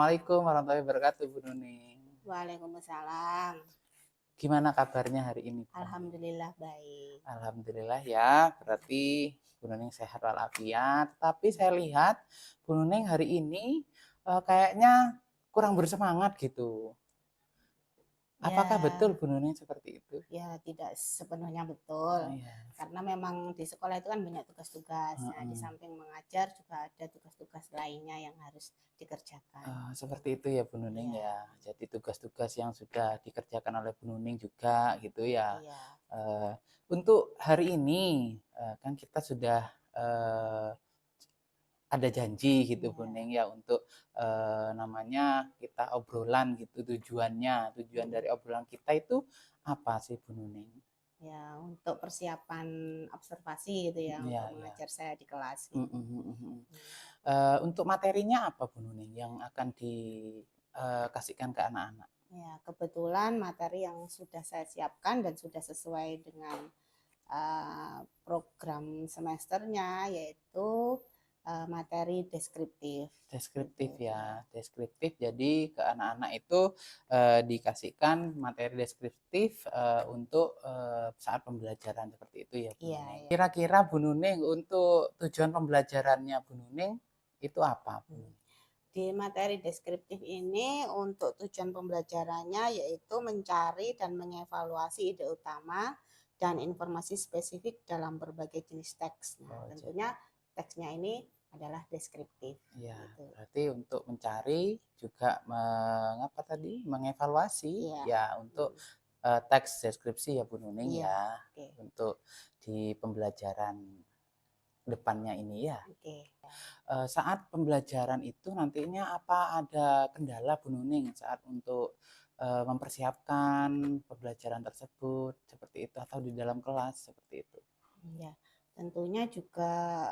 Assalamualaikum warahmatullahi wabarakatuh, Bu Nuning. Waalaikumsalam. Gimana kabarnya hari ini, Bu Nuning? Alhamdulillah baik. Alhamdulillah ya, berarti Bu Nuning sehat walafiat. Tapi saya lihat Bu Nuning hari ini kayaknya kurang bersemangat gitu. Apakah betul Ya, Bu Nuning seperti itu? ya tidak sepenuhnya betul. Iya. Karena memang di sekolah itu kan banyak tugas-tugas. Nah, di Heeh. samping mengajar juga ada tugas-tugas lainnya yang harus dikerjakan. Seperti itu ya Bu Nuning Iya, ya. Jadi tugas-tugas yang sudah dikerjakan oleh Bu Nuning juga gitu ya. iya, Eh, untuk hari ini kan kita sudah eh, ada janji gitu Bu iya. Nuning ya untuk namanya kita obrolan gitu tujuan Mm. dari obrolan kita itu apa sih Bu Nuning? Ya, untuk persiapan observasi gitu ya, Ya untuk ya. mengajar saya di kelas Mm, gitu. mm, mm, mm. Mm. Untuk materinya apa Bu Nuning yang akan dikasihkan ke anak-anak? Ya, kebetulan materi yang sudah saya siapkan dan sudah sesuai dengan program semesternya yaitu materi deskriptif Deskriptif gitu ya, ya. deskriptif. Jadi ke anak-anak itu dikasihkan materi deskriptif untuk saat pembelajaran seperti itu ya Bu Iya, Nuning. iya. Kira-kira Bu Nuning untuk tujuan pembelajarannya Bu Nuning itu apa Bu Nuning? Di materi deskriptif ini untuk tujuan pembelajarannya yaitu mencari dan mengevaluasi ide utama dan informasi spesifik dalam berbagai jenis teks. Nah, Oh, jadi tentunya teksnya ini adalah deskriptif ya, gitu. berarti untuk mencari juga mengapa tadi mengevaluasi Iya. ya untuk teks deskripsi ya Bu Nuning Iya. ya Oke. untuk di pembelajaran depannya ini ya. Oke. Saat pembelajaran itu nantinya apa ada kendala Bu Nuning saat untuk mempersiapkan pembelajaran tersebut seperti itu atau di dalam kelas seperti itu? Ya, tentunya juga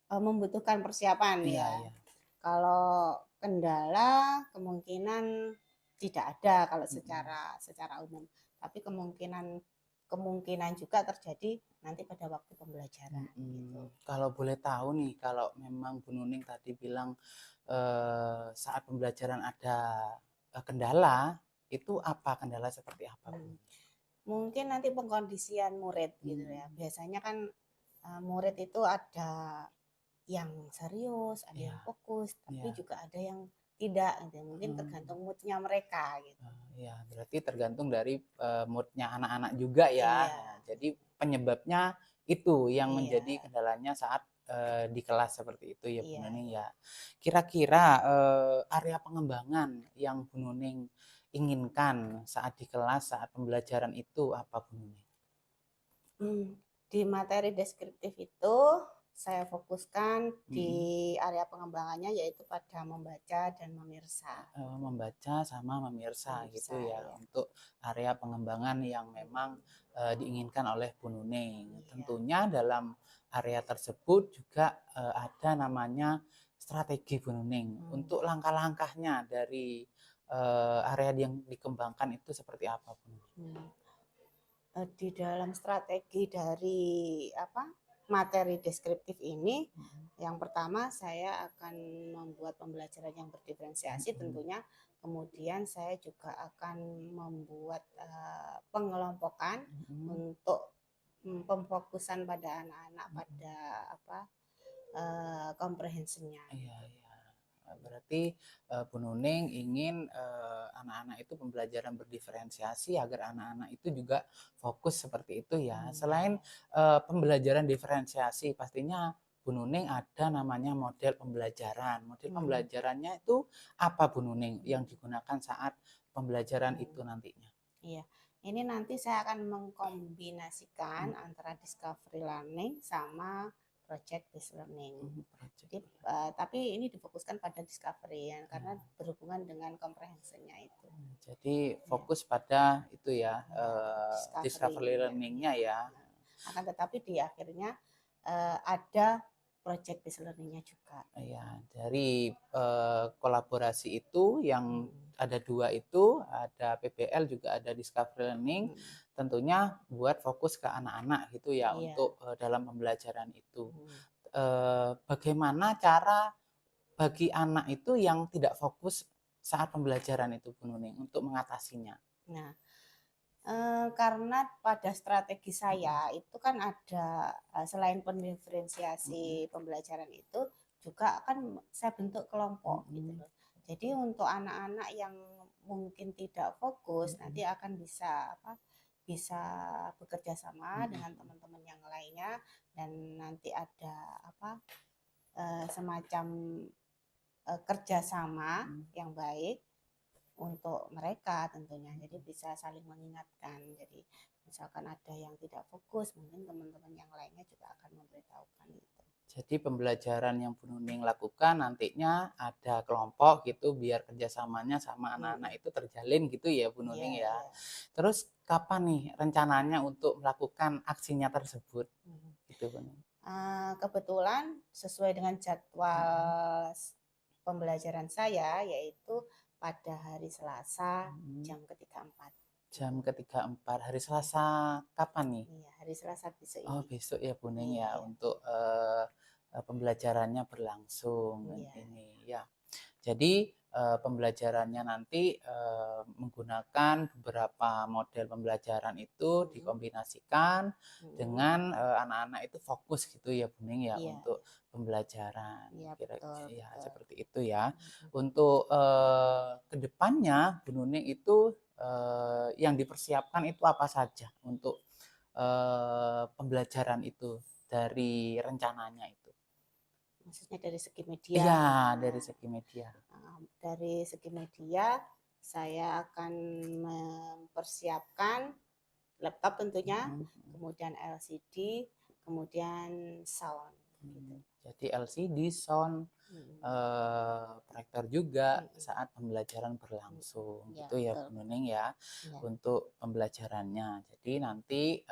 membutuhkan persiapan Iya, ya. iya. Kalau kendala kemungkinan tidak ada kalau Mm-mm. secara umum, tapi kemungkinan kemungkinan juga terjadi nanti pada waktu pembelajaran gitu. Kalau boleh tahu nih, kalau memang Bu Nuning tadi bilang saat pembelajaran ada kendala, itu apa kendala seperti apa Bu? Hmm. Mungkin nanti pengkondisian murid gitu ya. Hmm, Biasanya kan murid itu ada yang serius, ada yang ya, fokus, tapi ya. juga ada yang tidak gitu. Mungkin Hmm. tergantung moodnya mereka gitu. Ya, berarti tergantung dari moodnya anak-anak juga ya. Iya, Nah, jadi penyebabnya itu yang menjadi iya, kendalanya saat di kelas seperti itu ya Bu iya, Nuning iya. ya. Kira-kira area pengembangan yang Bu Nuning inginkan saat di kelas, saat pembelajaran itu apa Bu Nuning? Di materi deskriptif itu saya fokuskan di Mm-mm. area pengembangannya yaitu pada membaca dan memirsa gitu. Membaca sama memirsa gitu Memirsa ya ya. untuk area pengembangan yang memang diinginkan oleh Bu Nuning. Iya. Tentunya dalam area tersebut juga ada namanya strategi Bu Nuning. Hmm. Untuk langkah-langkahnya dari area yang dikembangkan itu seperti apa Bu Nuning? Hmm. Di dalam strategi dari apa materi deskriptif ini, Mm-mm. yang pertama saya akan membuat pembelajaran yang berdiferensiasi Mm-mm. tentunya. Kemudian saya juga akan membuat pengelompokan Mm-mm. untuk pemfokusan pada anak-anak Mm-mm. pada apa komprehensinya Iya, gitu. iya. Berarti Bu Nuning ingin anak-anak itu pembelajaran berdiferensiasi agar anak-anak itu juga fokus seperti itu ya. Selain Ya, pembelajaran diferensiasi, pastinya Bu Nuning ada namanya model pembelajaran. Model hmm, pembelajarannya itu apa Bu Nuning yang digunakan saat pembelajaran itu hmm, nantinya? iya. Ini nanti saya akan mengkombinasikan Hmm, antara discovery learning sama project based learning. project. Jadi, tapi ini difokuskan pada discovery ya, karena Ya. berhubungan dengan comprehensionnya itu. Jadi Ya, fokus pada itu ya, ya discovery. discovery Ya, learning-nya ya. ya. Nah, akan tetapi di akhirnya ada project based learningnya juga. Ya, dari kolaborasi itu yang Hmm. ada dua itu, ada PBL juga ada Discovery Learning, Hmm. tentunya buat fokus ke anak-anak gitu ya Iya. untuk dalam pembelajaran itu. Hmm. Bagaimana cara bagi anak itu yang tidak fokus saat pembelajaran itu Bu Nuning untuk mengatasinya? Nah, karena pada strategi saya itu kan ada selain pendiferensiasi pembelajaran itu juga kan saya bentuk kelompok gitu loh. Jadi untuk anak-anak yang mungkin tidak fokus nanti akan bisa bekerja sama dengan teman-teman yang lainnya dan nanti ada semacam kerjasama yang baik untuk mereka tentunya. Jadi bisa saling mengingatkan. Jadi misalkan ada yang tidak fokus, mungkin teman-teman yang lainnya juga akan memberitahukan itu. Jadi pembelajaran yang Bu Nuning lakukan nantinya ada kelompok gitu biar kerjasamanya sama anak-anak itu terjalin gitu ya Bu Nuning ya. Terus kapan nih rencananya untuk melakukan aksinya tersebut? Gitu Bu Nuning. Kebetulan sesuai dengan jadwal pembelajaran saya yaitu pada hari Selasa jam ke-3-4. Jam ke-3-4 hari Selasa kapan nih? Iya, hari Selasa besok ini. Oh, besok ya Bu Nuning ya untuk pembelajarannya berlangsung ini ya. Jadi pembelajarannya nanti menggunakan beberapa model pembelajaran itu dikombinasikan dengan anak-anak itu fokus gitu ya Bu Nuning ya untuk pembelajaran. Betul. Ya seperti itu ya. Untuk kedepannya Bu Nuning itu yang dipersiapkan itu apa saja untuk pembelajaran itu dari rencananya itu? Maksudnya dari segi media? Iya, dari segi media. Dari segi media, saya akan mempersiapkan laptop tentunya, kemudian LCD, kemudian sound. Gitu. Jadi LCD, sound, proyektor juga saat pembelajaran berlangsung. Gitu ya Bu Nuning ya, untuk pembelajarannya. Jadi nanti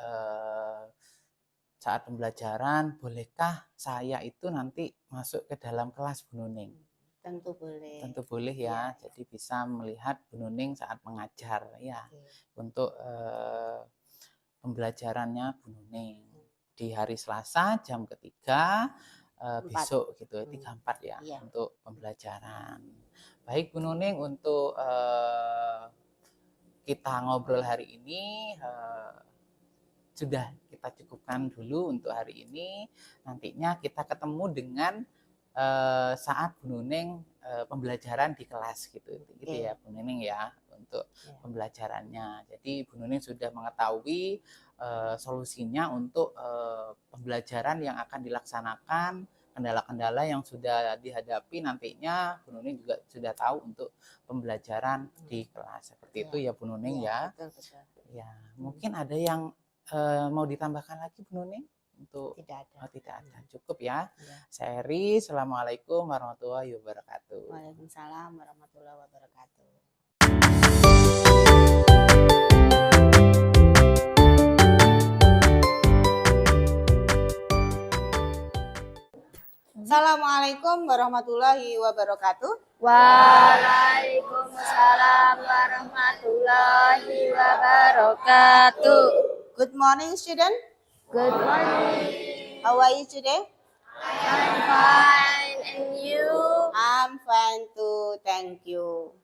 saat pembelajaran, bolehkah saya itu nanti masuk ke dalam kelas Bu Nuning? Tentu boleh. Tentu boleh ya. Jadi bisa melihat Bu Nuning saat mengajar ya. Untuk pembelajarannya Bu Nuning di hari Selasa jam ke-3 besok gitu 3-4 ya untuk pembelajaran. Baik Bu Nuning, untuk kita ngobrol hari ini sudah kita cukupkan dulu untuk hari ini. Nantinya kita ketemu dengan saat Bu Nuning pembelajaran di kelas gitu ya Bu Nuning ya untuk pembelajarannya. Jadi Bu Nuning sudah mengetahui solusinya untuk pembelajaran yang akan dilaksanakan, kendala-kendala yang sudah dihadapi nantinya Bu Nuning juga sudah tahu untuk pembelajaran di kelas. Seperti itu ya Bu Nuning ya. Ya, mungkin ada yang mau ditambahkan lagi Bu Nuning? Untuk tidak ada. Tidak ada. Cukup ya. Saya Eri, Assalamualaikum warahmatullahi wabarakatuh. Waalaikumsalam warahmatullahi wabarakatuh. Assalamualaikum warahmatullahi wabarakatuh. Waalaikumsalam warahmatullahi wabarakatuh. Good morning, student. Good morning. How are you today? I'm fine, and you? I'm fine too, thank you.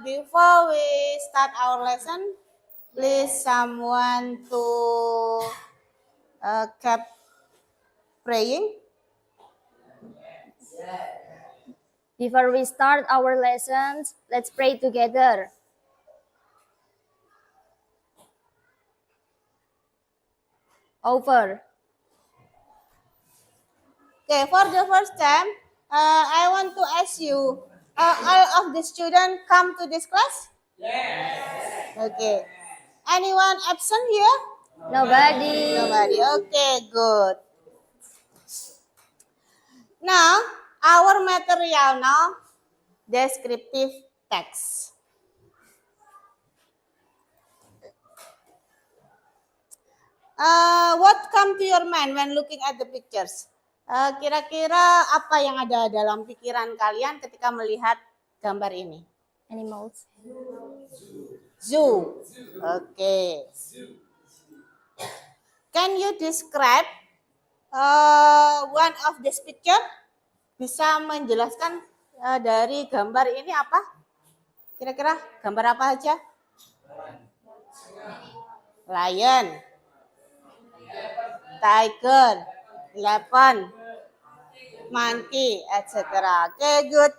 Before we start our lesson, please someone to keep praying. Before we start our lessons, let's pray together. Over. Okay, for the first time, I want to ask you, all of the students come to this class? Yes. Okay. Anyone absent here? Nobody. Nobody. Okay, good. Now, our material now, descriptive text. What come to your mind when looking at the pictures? Kira-kira apa yang ada dalam pikiran kalian ketika melihat gambar ini? Animals. Zoo. Okay. Can you describe one of this picture? Bisa menjelaskan dari gambar ini apa? Kira-kira gambar apa aja? Lion, tiger, elephant, monkey, etc. Okay, good.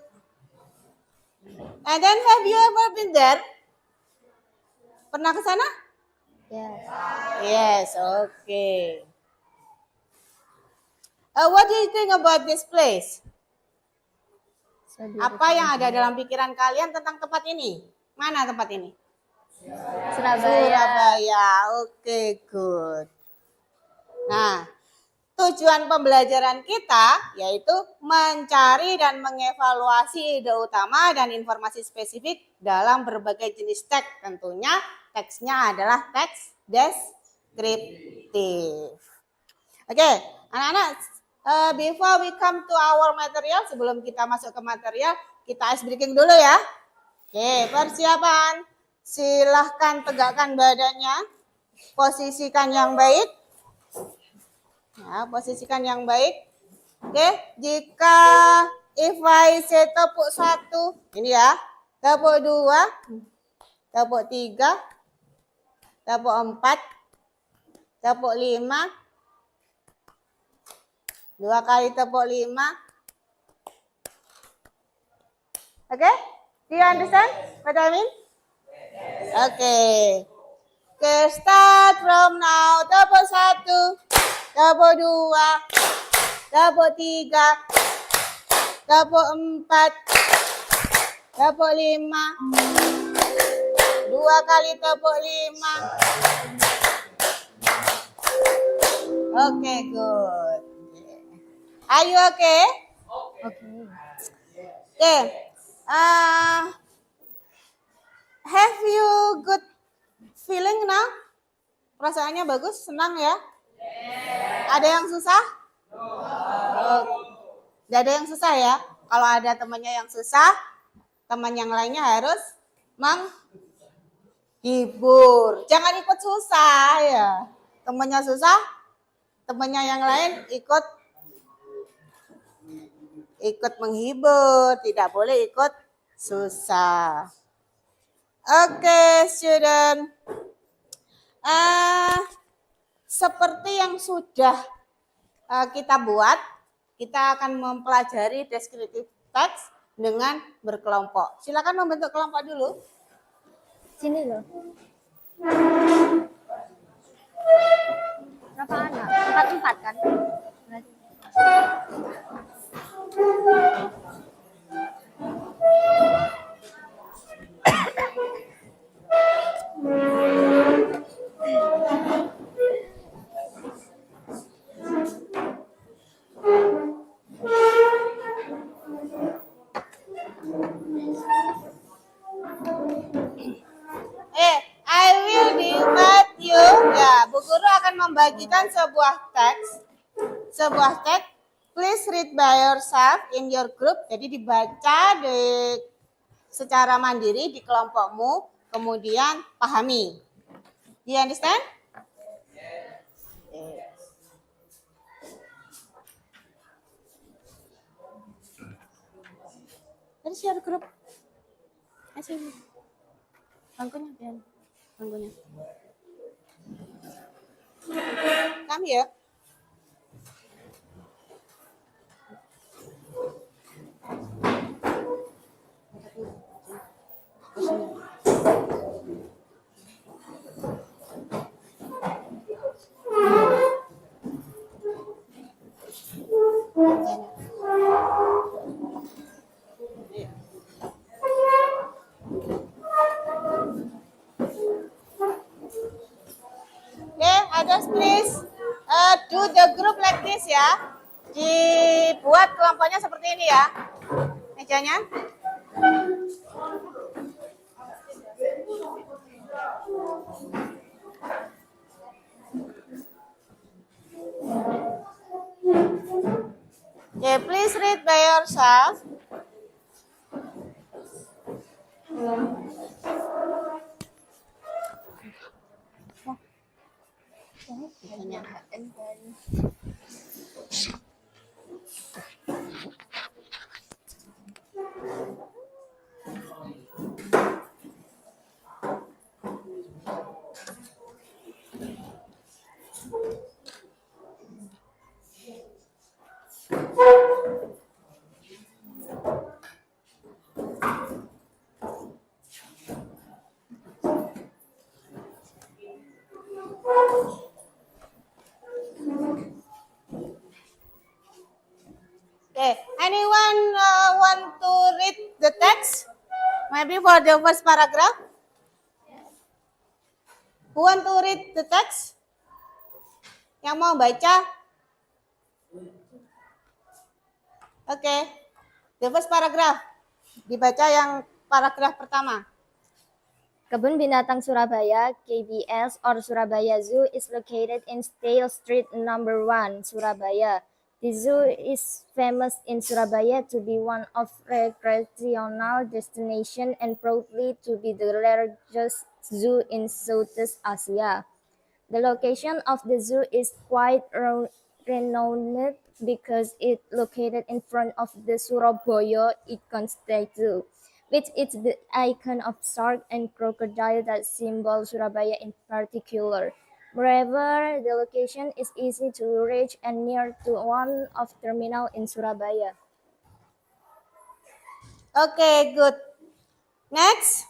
And then have you ever been there? Pernah ke sana? Yes. Yes, okay. What do you think about this place? So beautiful. Apa yang ada dalam pikiran kalian tentang tempat ini? Mana tempat ini? Surabaya. Surabaya. Oke, good. Nah, tujuan pembelajaran kita yaitu mencari dan mengevaluasi ide utama dan informasi spesifik dalam berbagai jenis teks. Tentunya teksnya adalah teks deskriptif. Oke, anak-anak, before we come to our material, sebelum kita masuk ke material, kita ice breaking dulu ya. Oke, persiapan. Silahkan tegakkan badannya. Posisikan yang baik. Ya, posisikan yang baik. Oke, jika if I say tepuk 1, ini ya. Tepuk 2, tepuk 3, tepuk 4, tepuk 5. 2 kali tepuk 5. Oke? Do you understand what I mean? Okay. Okay, start from now. Tepuk 1, tepuk 2, tepuk 3, tepuk 4, tepuk 5. 2 kali tepuk 5. Okay, good. Are you okay? Okay. Okay. Have you good feeling now? Perasaannya bagus, senang ya? Ada yang susah? Tidak ada yang susah ya? Kalau ada temannya yang susah, teman yang lainnya harus menghibur. Jangan ikut susah ya. Temannya susah, temannya yang lain ikut menghibur, tidak boleh ikut susah. Oke, student. Seperti yang sudah kita buat, kita akan mempelajari descriptive text dengan berkelompok. Silakan membentuk kelompok dulu. Sini loh. Berapa anak? 4 kan? I will divide you. Ya, Bu Guru akan membagikan sebuah teks. Please read by yourself in your group. Jadi dibaca secara mandiri di kelompokmu, kemudian pahami. Do you understand? Yes. Let's share group. Sini. Bangkunya, Bian. Bangkunya. Come here. Others please do the group like this ya. Dibuat kelompoknya seperti ini ya. Mejanya. Okay, please read by yourself. Maybe for the first paragraph. Who want to read the text? Yang mau baca? Oke. The first paragraph. Dibaca yang paragraf pertama. Kebun Binatang Surabaya (KBS) or Surabaya Zoo is located in Stale Street number 1, Surabaya. The zoo is famous in Surabaya to be one of recreational destination and proudly to be the largest zoo in Southeast Asia. The location of the zoo is quite renowned because it located in front of the Surabaya Icon statue, which is the icon of shark and crocodile that symbol Surabaya in particular. Moreover, the location is easy to reach and near to one of terminal in Surabaya. Okay, good. Next,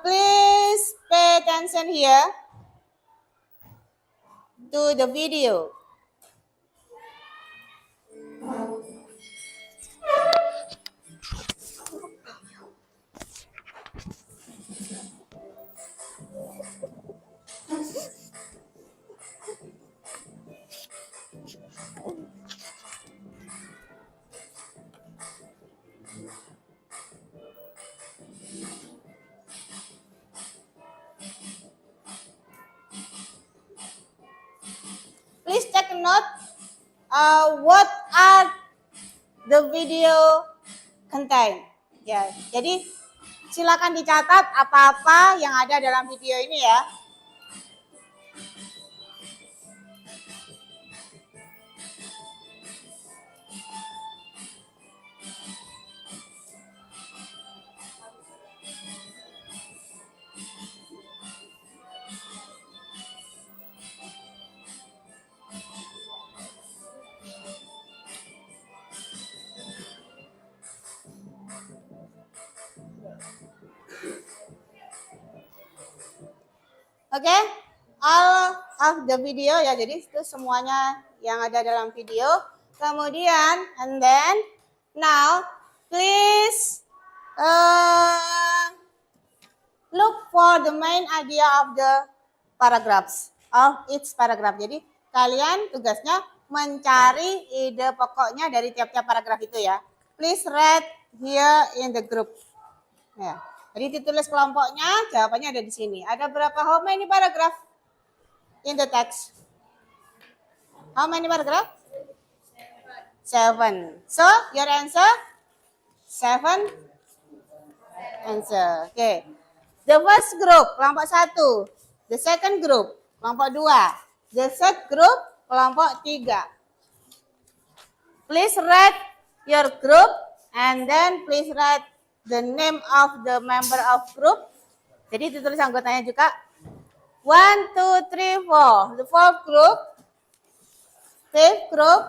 please pay attention here to the video. Please take a note. What are the video contain? Ya, jadi silakan dicatat apa-apa yang ada dalam video ini ya. Oke, all of the video ya, jadi itu semuanya yang ada dalam video. Kemudian, and then, now, please look for the main idea of the paragraphs, of each paragraph. Jadi, kalian tugasnya mencari ide pokoknya dari tiap-tiap paragraf itu ya. Please write here in the group. Ya. Jadi ditulis kelompoknya, jawabannya ada di sini. Ada berapa, how many paragraph in the text? How many paragraph? 7. So, your answer? 7 answer. Okay. The first group, kelompok 1. The second group, kelompok 2. The third group, kelompok 3. Please write your group and then please write the name of the member of group. Jadi ditulis anggotanya juga. 1, 2, 3, 4. The fourth group, fifth group,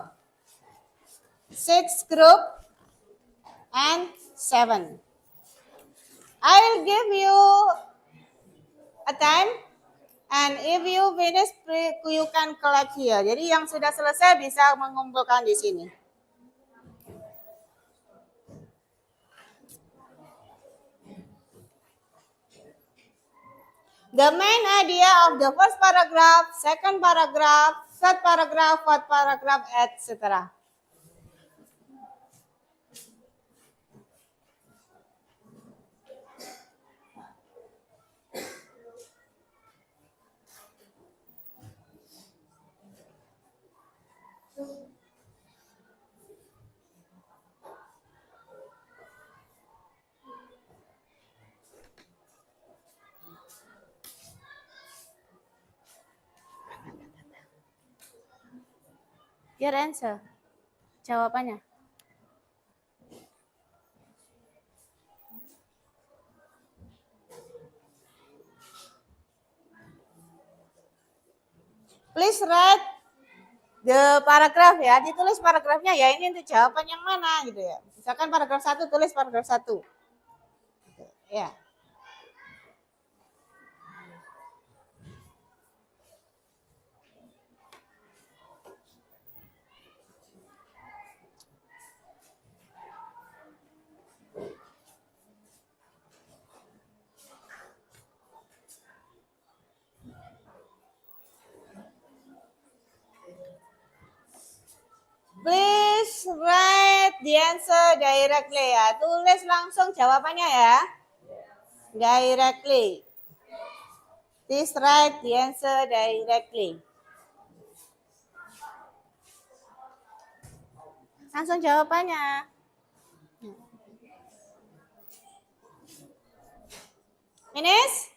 sixth group, and 7. I will give you a time, and if you finish, you can collect here. Jadi yang sudah selesai bisa mengumpulkan di sini. The main idea of the first paragraph, second paragraph, third paragraph, fourth paragraph, etc. Your answer. Jawabannya. Please write the paragraph ya. Ditulis paragrafnya ya, ini untuk jawaban yang mana gitu ya. Misalkan paragraf 1, tulis paragraf 1. Ya. Please write the answer directly ya. Tulis langsung jawabannya ya. Directly. Please write the answer directly. Langsung jawabannya. Finish?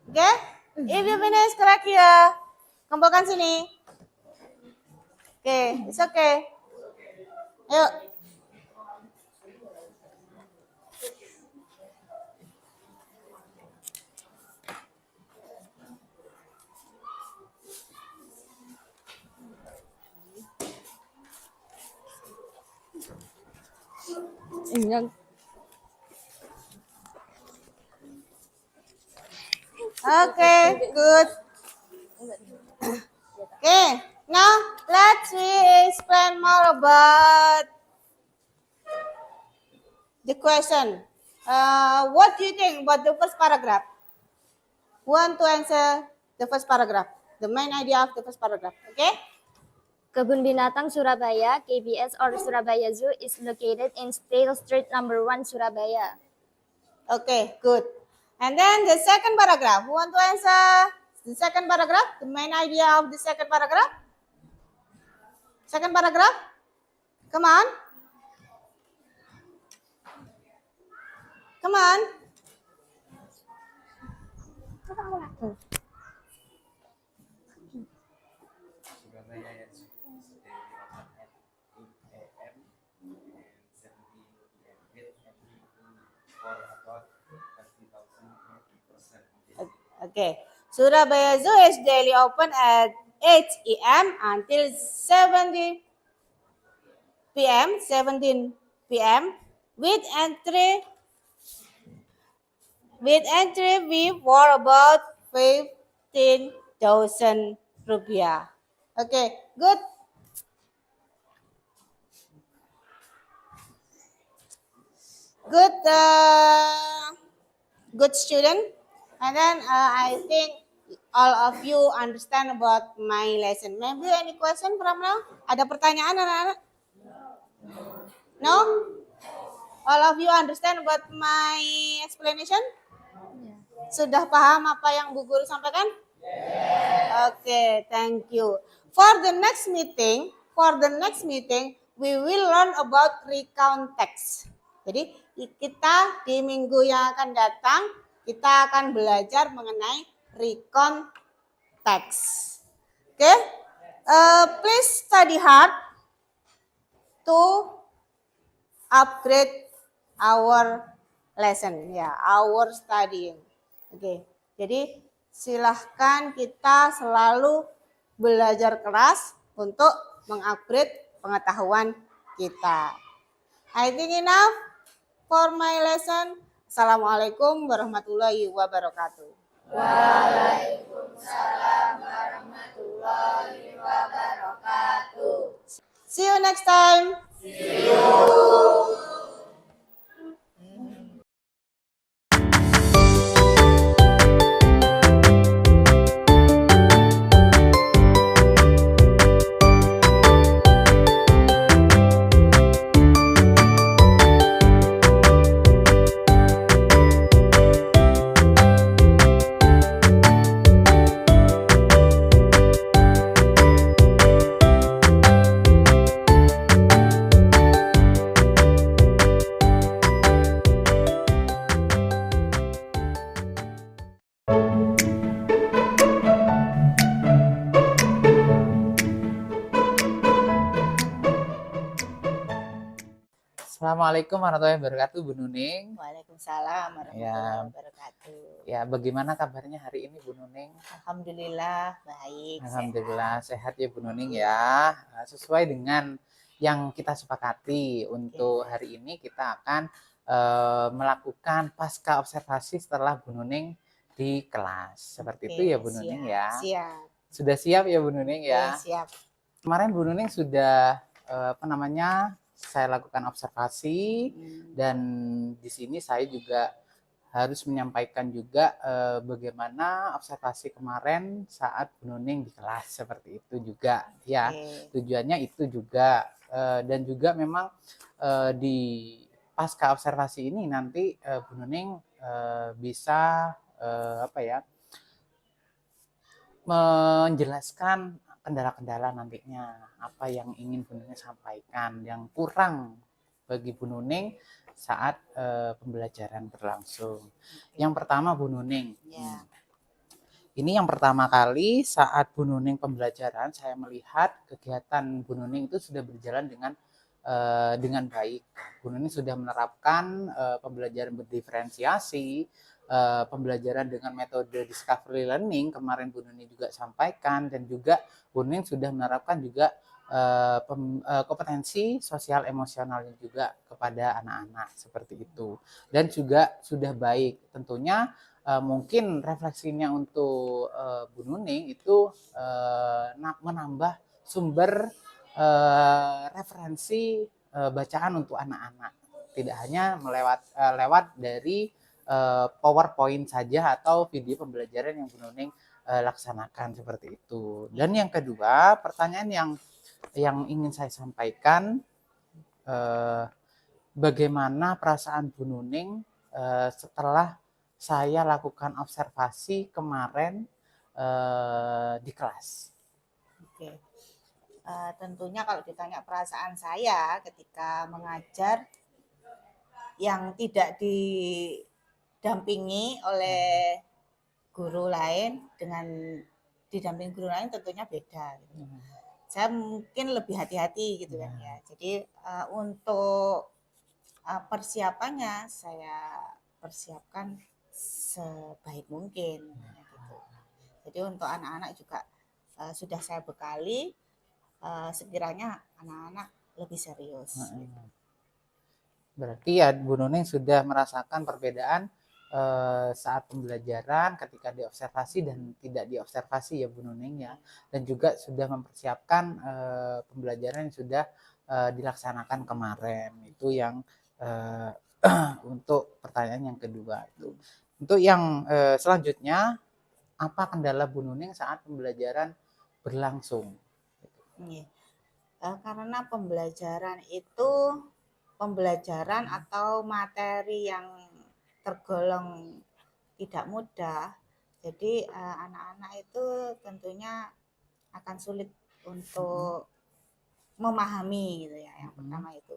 Oke? If you finish, correct here. Kumpulkan sini. Oke, it's okay. Ayo. Okay, good. Okay, now let's explain more about the question. What do you think about the first paragraph? Who want to answer the first paragraph? The main idea of the first paragraph. Okay? Kebun Binatang Surabaya, KBS or Surabaya Zoo is located in Stale Street number 1, Surabaya. Okay, good. And then the second paragraph. Who want to answer the second paragraph? The main idea of the second paragraph? Second paragraph? Come on. Come on. Okay. Surabaya Zoo is daily open at 8 a.m. until 17 p.m. with entry fee for about 15,000 rupiah. Okay, good. Good student. And then I think all of you understand about my lesson. Maybe any question from now? Ada pertanyaan anak-anak? No? All of you understand about my explanation? Sudah paham apa yang Bu Guru sampaikan? Okay, thank you. For the next meeting, we will learn about recount text. Jadi kita di minggu yang akan datang, kita akan belajar mengenai recount text. Okay? Please study hard to upgrade our lesson, ya, our studying. Oke, jadi silahkan kita selalu belajar keras untuk mengupgrade pengetahuan kita. I think enough for my lesson. Assalamualaikum warahmatullahi wabarakatuh. Waalaikumsalam warahmatullahi wabarakatuh. See you next time. See you. Assalamualaikum warahmatullahi wabarakatuh, Bu Nuning. Waalaikumsalam warahmatullahi wabarakatuh. Ya, bagaimana kabarnya hari ini, Bu Nuning? Alhamdulillah baik. Alhamdulillah sehat ya, Bu Nuning ya. Sesuai dengan yang kita sepakati untuk hari ini, kita akan melakukan pasca observasi setelah Bu Nuning di kelas. Seperti itu ya, Bu Nuning ya. Siap. Sudah siap ya, Bu Nuning ya? Siap. Kemarin Bu Nuning sudah saya lakukan observasi dan di sini saya juga harus menyampaikan juga bagaimana observasi kemarin saat Bu Nuning di kelas, seperti itu juga ya. Tujuannya itu juga dan juga memang di pasca observasi ini nanti Bu Nuning bisa apa ya, menjelaskan kendala-kendala nantinya, apa yang ingin Bu Nuning sampaikan, yang kurang bagi Bu Nuning saat pembelajaran berlangsung. Yang pertama Bu Nuning, Ya. ini yang pertama kali saat Bu Nuning pembelajaran, saya melihat kegiatan Bu Nuning itu sudah berjalan dengan baik. Bu Nuning sudah menerapkan pembelajaran berdiferensiasi, pembelajaran dengan metode discovery learning, kemarin Bu Nuning juga sampaikan, dan juga Bu Nuning sudah menerapkan juga kompetensi sosial emosionalnya juga kepada anak-anak seperti itu. Dan juga sudah baik. Tentunya mungkin refleksinya untuk Bu Nuning itu menambah sumber referensi bacaan untuk anak-anak, tidak hanya lewat dari PowerPoint saja atau video pembelajaran yang Bu Nuning laksanakan seperti itu. Dan yang kedua, pertanyaan yang ingin saya sampaikan, bagaimana perasaan Bu Nuning setelah saya lakukan observasi kemarin di kelas. Oke. Tentunya kalau ditanya perasaan saya ketika mengajar yang tidak didampingi oleh guru lain dengan didampingi guru lain tentunya beda. Gitu. Saya mungkin lebih hati-hati gitu kan ya. Jadi untuk persiapannya saya persiapkan sebaik mungkin gitu. Jadi untuk anak-anak juga sudah saya bekali sekiranya anak-anak lebih serius. Berarti ya Bu Nuning sudah merasakan perbedaan saat pembelajaran ketika diobservasi dan tidak diobservasi ya Bu Nuning ya, dan juga sudah mempersiapkan pembelajaran yang sudah dilaksanakan kemarin. Itu yang untuk pertanyaan yang kedua itu. Untuk yang selanjutnya, apa kendala Bu Nuning saat pembelajaran berlangsung? Karena pembelajaran itu pembelajaran atau materi yang tergolong tidak mudah, jadi anak-anak itu tentunya akan sulit untuk memahami gitu ya. Yang pertama itu.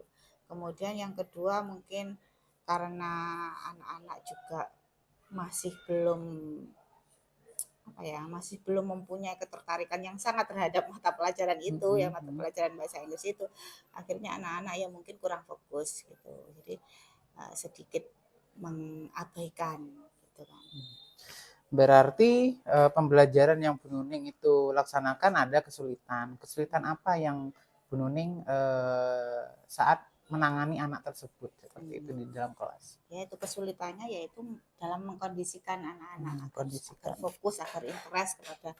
Kemudian yang kedua mungkin karena anak-anak juga masih belum mempunyai ketertarikan yang sangat terhadap mata pelajaran itu ya, mata pelajaran bahasa Inggris itu, akhirnya anak-anak ya mungkin kurang fokus gitu, jadi sedikit mengabaikan gitu kan. Berarti pembelajaran yang Bu Nuning itu laksanakan ada kesulitan apa yang Bu Nuning saat menangani anak tersebut seperti itu di dalam kelas? Yaitu kesulitannya yaitu dalam mengkondisikan anak-anak Kondisikan. agar fokus, agar interest kepada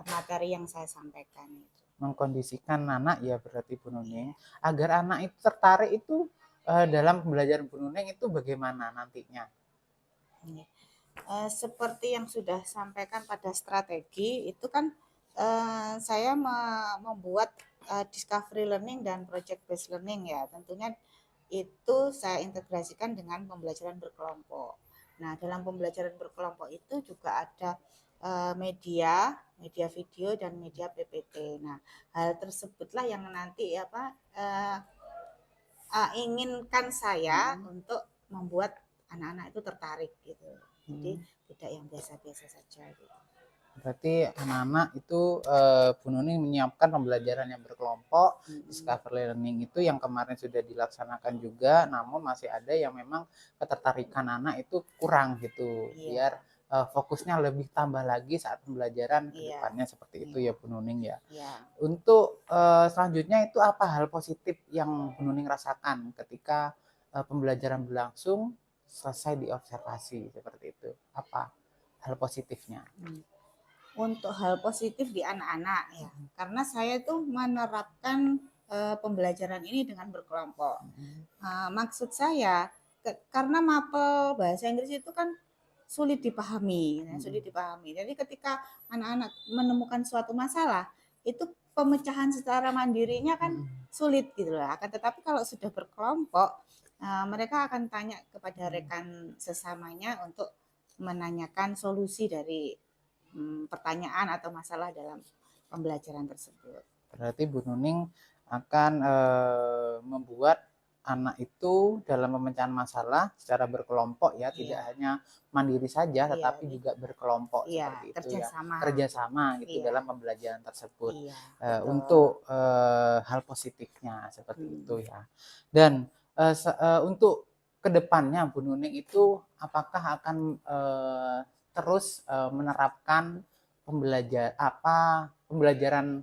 materi yang saya sampaikan itu. Mengkondisikan anak ya berarti Bu Nuning, agar anak itu tertarik itu dalam pembelajaran Bu Nuning itu bagaimana nantinya? Seperti yang sudah sampaikan pada strategi itu kan saya membuat discovery learning dan project based learning ya, tentunya itu saya integrasikan dengan pembelajaran berkelompok. Nah, dalam pembelajaran berkelompok itu juga ada media video dan media PPT. Nah, hal tersebutlah yang nanti inginkan saya untuk membuat anak-anak itu tertarik gitu. Jadi tidak yang biasa-biasa saja gitu. Berarti anak-anak itu Bu Nuning menyiapkan pembelajaran yang berkelompok, discovery learning itu yang kemarin sudah dilaksanakan juga, namun masih ada yang memang ketertarikan anak itu kurang gitu, biar fokusnya lebih tambah lagi saat pembelajaran ke depannya seperti itu ya Bu Nuning ya. Untuk selanjutnya itu apa hal positif yang Bu Nuning rasakan ketika pembelajaran berlangsung selesai diobservasi seperti itu? Apa hal positifnya? Untuk hal positif di anak-anak ya, karena saya tuh menerapkan pembelajaran ini dengan berkelompok. Maksud saya karena mapel bahasa Inggris itu kan sulit dipahami. Jadi ketika anak-anak menemukan suatu masalah itu pemecahan secara mandirinya kan sulit gitu loh. Akan tetapi kalau sudah berkelompok, mereka akan tanya kepada rekan sesamanya untuk menanyakan solusi dari pertanyaan atau masalah dalam pembelajaran tersebut. Berarti Bu Nuning akan membuat anak itu dalam pemecahan masalah secara berkelompok ya, tidak Iya, hanya mandiri saja, iya, tetapi juga berkelompok iya, seperti itu ya, kerjasama. kerjasama gitu Iya, dalam pembelajaran tersebut. iya, Untuk hal positifnya seperti itu ya. Dan untuk kedepannya Bu Nuning itu apakah akan terus menerapkan pembelajaran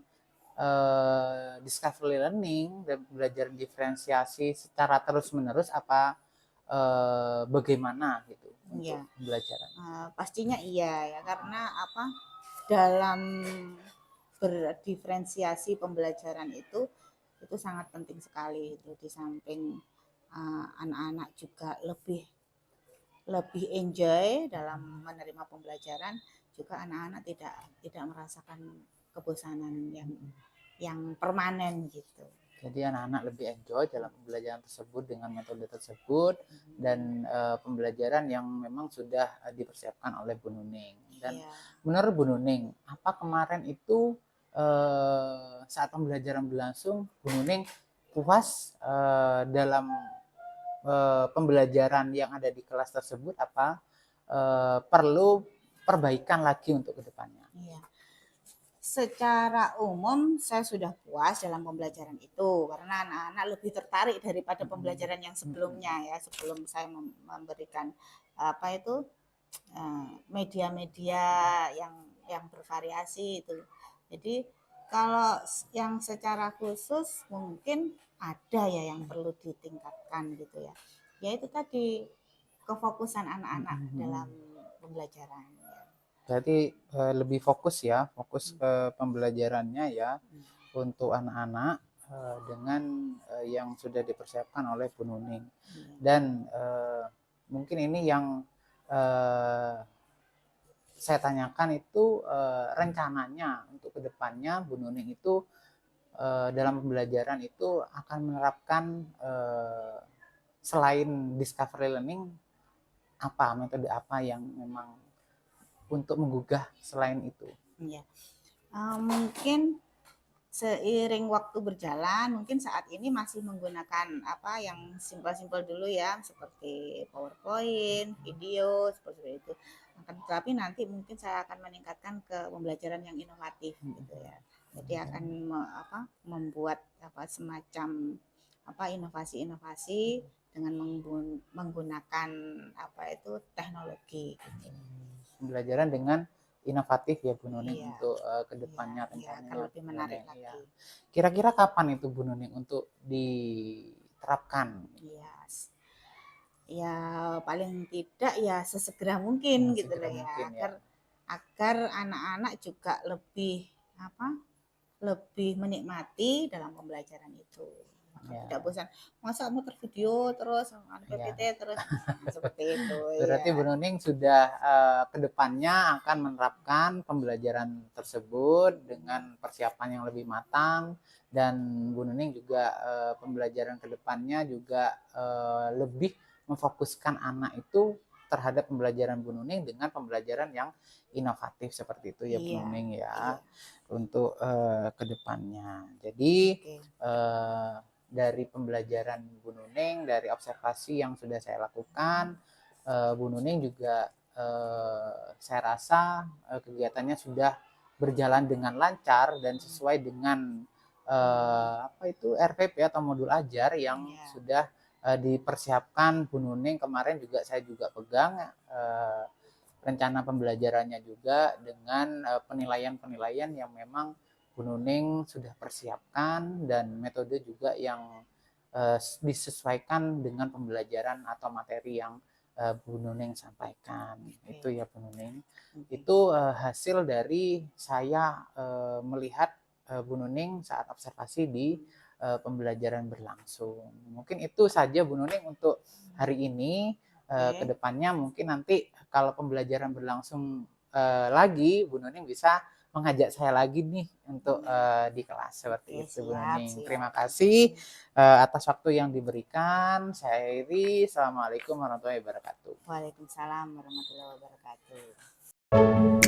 discovery learning dan belajar diferensiasi secara terus-menerus apa bagaimana gitu untuk iya. pembelajaran? Pastinya iya ya, karena apa? Dalam berdiferensiasi pembelajaran itu sangat penting sekali itu. Di samping anak-anak juga lebih lebih enjoy dalam menerima pembelajaran, juga anak-anak tidak merasakan kebosanan yang permanen gitu. Jadi anak-anak lebih enjoy dalam pembelajaran tersebut dengan metode tersebut dan pembelajaran yang memang sudah dipersiapkan oleh Bu Nuning. Dan Iya. menurut Bu Nuning, apa kemarin itu saat pembelajaran berlangsung, Bu Nuning puas dalam pembelajaran yang ada di kelas tersebut apa perlu perbaikan lagi untuk kedepannya? Iya. Secara umum saya sudah puas dalam pembelajaran itu karena anak-anak lebih tertarik daripada pembelajaran yang sebelumnya ya, sebelum saya memberikan apa itu media-media yang bervariasi itu. Jadi kalau yang secara khusus mungkin ada ya yang perlu ditingkatkan gitu ya. Yaitu tadi kefokusan anak-anak dalam pembelajaran. Berarti lebih fokus ya, fokus ke pembelajarannya ya untuk anak-anak dengan yang sudah dipersiapkan oleh Bu Nuning. Dan mungkin ini yang saya tanyakan itu rencananya untuk kedepannya Bu Nuning itu dalam pembelajaran itu akan menerapkan selain discovery learning apa metode apa yang memang untuk menggugah selain itu? Ya. Mungkin seiring waktu berjalan, mungkin saat ini masih menggunakan apa yang simpel-simpel dulu ya, seperti PowerPoint, video, seperti itu. Tetapi nanti mungkin saya akan meningkatkan ke pembelajaran yang inovatif gitu ya. Jadi akan membuat apa semacam apa inovasi-inovasi dengan menggunakan apa itu teknologi gitu. Pembelajaran dengan inovatif ya Bu Nuning Iya, untuk kedepannya iya, rencananya akan lebih menarik Bu Nuning, ya. lagi. Kira-kira kapan itu Bu Nuning untuk diterapkan? Iya, ya paling tidak ya sesegera mungkin gitu Segera loh ya, mungkin ya. agar anak-anak juga lebih apa lebih menikmati dalam pembelajaran itu. Maka Ya. tidak bosan. Masa muter video terus, PPT terus, seperti itu Berarti Bu ya. Nuning sudah kedepannya akan menerapkan pembelajaran tersebut dengan persiapan yang lebih matang dan Bu Nuning juga pembelajaran kedepannya juga lebih memfokuskan anak itu terhadap pembelajaran Bu Nuning dengan pembelajaran yang inovatif seperti itu ya Bu Iya, Nuning iya. ya untuk kedepannya. Jadi Oke. dari pembelajaran Bu Nuning, dari observasi yang sudah saya lakukan, Bu Nuning juga saya rasa kegiatannya sudah berjalan dengan lancar dan sesuai dengan apa itu RPP atau modul ajar yang sudah dipersiapkan Bu Nuning. Kemarin juga saya juga pegang rencana pembelajarannya juga dengan penilaian-penilaian yang memang Bu Nuning sudah persiapkan dan metode juga yang disesuaikan dengan pembelajaran atau materi yang Bu Nuning sampaikan. Itu ya Bu Nuning. Itu hasil dari saya melihat Bu Nuning saat observasi di pembelajaran berlangsung. Mungkin itu saja Bu Nuning untuk hari ini. Kedepannya mungkin nanti kalau pembelajaran berlangsung lagi Bu Nuning bisa mengajak saya lagi nih untuk di kelas seperti Oke, itu Bu siap, Nuning. siap. Terima kasih atas waktu yang diberikan. Saya akhiri. Assalamualaikum warahmatullahi wabarakatuh. Waalaikumsalam warahmatullahi wabarakatuh.